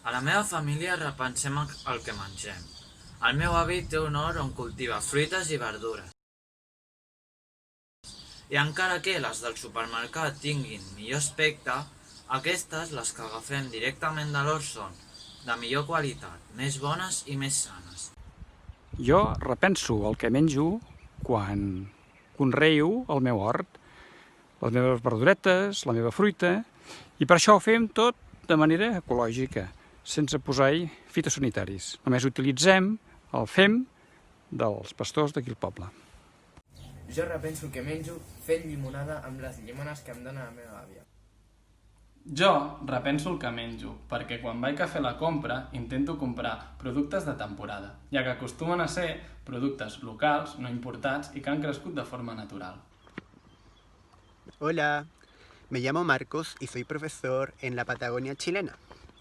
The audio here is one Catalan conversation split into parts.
A la meva família repensem el que mengem. El meu avi té un hort on cultiva fruites i verdures. I encara que les del supermercat tinguin millor aspecte, aquestes, les que agafem directament de l'hort, són de millor qualitat, més bones i més sanes. Jo repenso el que menjo quan conreo el meu hort, les meves verduretes, la meva fruita, i per això ho fem tot de manera ecològica, sense posar-hi fitosanitaris. Només utilitzem el fem dels pastors d'aquí al poble. Jo repenso el que menjo fent llimonada amb les llimones que em dona la meva àvia. Jo repenso el que menjo, perquè quan vaig a fer la compra intento comprar productes de temporada, ja que acostumen a ser productes locals, no importats i que han crescut de forma natural. Hola, me llamo Marcos y soy profesor en la Patagonia chilena,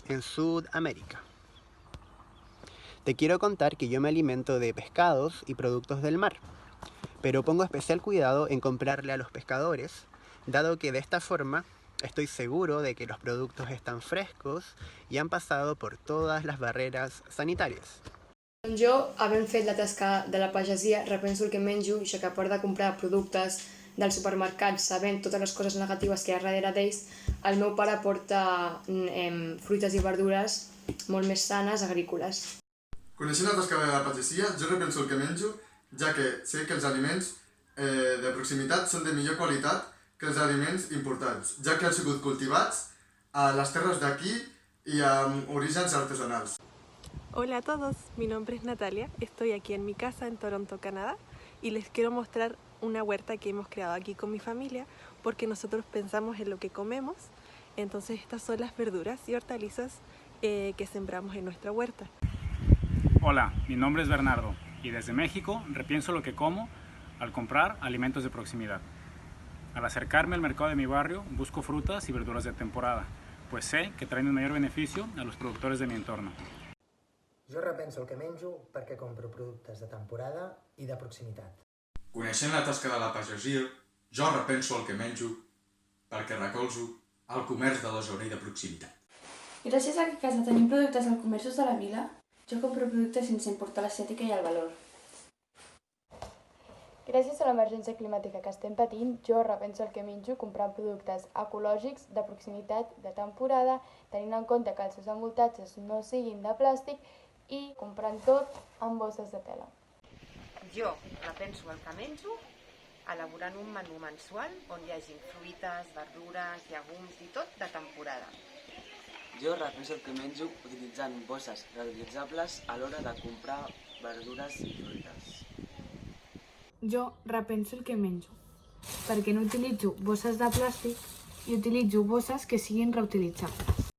en Sudamérica. Te quiero contar que yo me alimento de pescados y productos del mar, pero pongo especial cuidado en comprarle a los pescadores, dado que de esta forma estoy seguro de que los productos están frescos y han pasado por todas las barreras sanitarias. Jo, havent fet la tasca de la pagesia, repenso el que menjo, ja que a part de comprar productes del supermercat, sabent totes les coses negatives que hi ha darrere d'ells, el meu pare porta fruites i verdures molt més sanes, agrícoles. Coneixent la tasca de la pagesia, jo repenso el que menjo, ja que sé que els aliments de proximitat són de millor qualitat que els aliments importats, ja que han sigut cultivats a les terres d'aquí i amb orígens artesanals. Hola a todos, mi nombre es Natalia, estoy aquí en mi casa en Toronto, Canadá, y les quiero mostrar una huerta que hemos creado aquí con mi familia, porque nosotros pensamos en lo que comemos. Entonces estas son las verduras y hortalizas que sembramos en nuestra huerta. Hola, mi nombre es Bernardo y desde México repienso lo que como al comprar alimentos de proximidad. Al acercarme al mercado de mi barrio busco frutas y verduras de temporada, pues sé que traen un mayor beneficio a los productores de mi entorno. Jo repenso el que menjo perquè compro productes de temporada i de proximitat. Coneixent la tasca de la pagesia, jo repenso el que menjo perquè recolzo el comerç de la zona i de proximitat. Gràcies a que a casa tenim productes als comerços de la vila, jo compro productes sense importar l'estètica i el valor. Gràcies a l'emergència climàtica que estem patint, jo repenso el que menjo comprant productes ecològics, de proximitat, de temporada, tenint en compte que els seus envoltatges no siguin de plàstic i comprant tot amb bosses de tela. Jo repenso el que menjo elaborant un menú mensual on hi hagi fruites, verdures, llegums i tot de temporada. Jo repenso el que menjo utilitzant bosses reutilitzables a l'hora de comprar verdures i fruites. Jo repenso el que menjo, perquè no utilitzo bosses de plàstic i utilitzo bosses que siguin reutilitzables.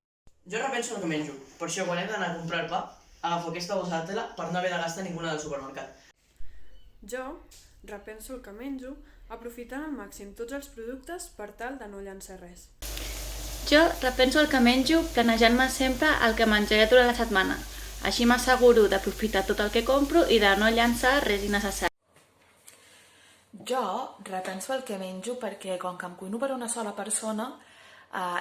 Jo repenso el que menjo, per això quan he d'anar a comprar el pa, agafo aquesta bossa de tela per no haver de gastar ninguna del supermercat. Jo repenso el que menjo aprofitant al màxim tots els productes per tal de no llançar res. Jo repenso el que menjo planejant-me sempre el que menjaré durant la setmana. Així m'asseguro d'aprofitar tot el que compro i de no llançar res innecessari. Jo repenso el que menjo perquè com que em cuino per una sola persona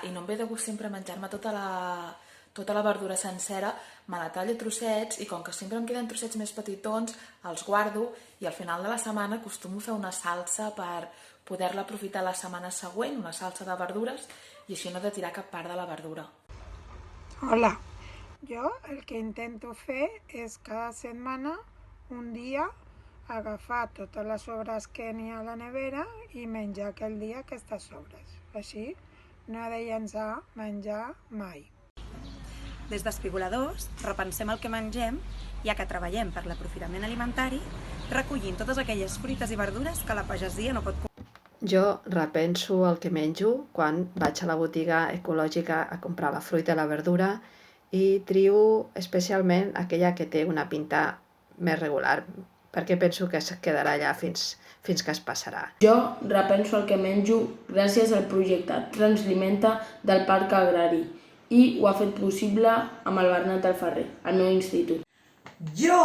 i no em ve de gust sempre menjar-me tota la verdura sencera, me la tallo a trossets i com que sempre em queden trossets més petitons, els guardo i al final de la setmana acostumo a fer una salsa per poder-la aprofitar la setmana següent, una salsa de verdures, i així no he de tirar cap part de la verdura. Hola, jo el que intento fer és cada setmana, un dia, agafar totes les sobres que n'hi ha a la nevera i menjar aquell dia aquestes sobres. Així no he de llençar menjar mai. Des d'Espigoladors repensem el que mengem, ja que treballem per l'aprofitament alimentari, recollint totes aquelles fruites i verdures que la pagesia no pot comprar. Jo repenso el que menjo quan vaig a la botiga ecològica a comprar la fruita i la verdura i trio especialment aquella que té una pinta més regular, perquè penso que es quedarà allà fins que es passarà. Jo repenso el que menjo gràcies al projecte Transalimenta del Parc Agrari i ho ha fet possible amb el Bernat del Ferrer, el meu institut. Jo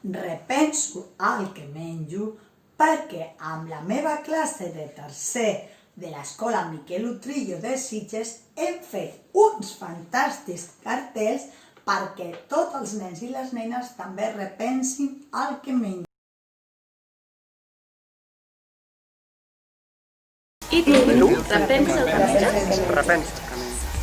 repenso el que menjo perquè amb la meva classe de tercer de l'escola Miquel Utrillo de Sitges hem fet uns fantàstics cartells perquè tots els nens i les nenes també repensin el que mengen. I tu, repensa el que menges? Repensa el que menjo.